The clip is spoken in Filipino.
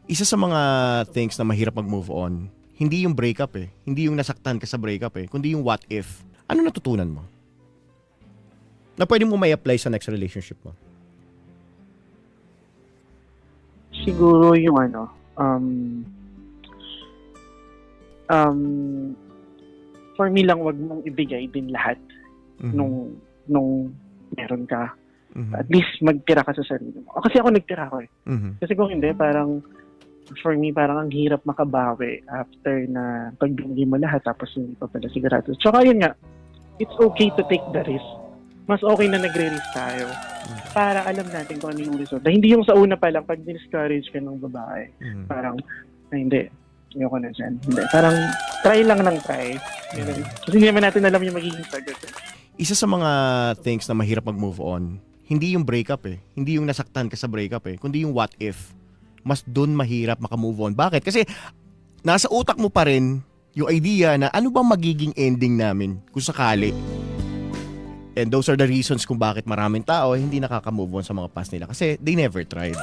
Isa sa mga things na mahirap mag-move on, hindi yung breakup eh. Hindi yung nasaktan ka sa breakup eh, kundi yung what if. Ano natutunan mo? Na pwede mo may apply sa next relationship mo? Siguro yung for me lang, wag mong ibigay din lahat nung meron ka. At least magtira ka sa sarili mo. Kasi ako nagtira ko eh. Kasi kung hindi, parang for me, parang ang hirap makabawi after na pagbigay mo lahat tapos hindi pa pala sigurado. Tsaka yun nga, it's okay to take the risk. Mas okay na nagre-risk tayo para alam natin kung ano yung result. Hindi yung sa una pa lang, pag discourage ka ng babae, parang, ay, hindi, ayoko na dyan. Hindi, parang try lang ng try. Kasi hindi naman natin alam yung magiging sagot. Isa sa mga things na mahirap mag-move on, hindi yung breakup eh. Hindi yung nasaktan ka sa breakup eh, kundi yung what if. Mas dun mahirap makamove on. Bakit? Kasi nasa utak mo pa rin yung idea na ano bang magiging ending namin kung sakali. And those are the reasons kung bakit maraming tao hindi nakaka-move on sa mga past nila kasi they never tried.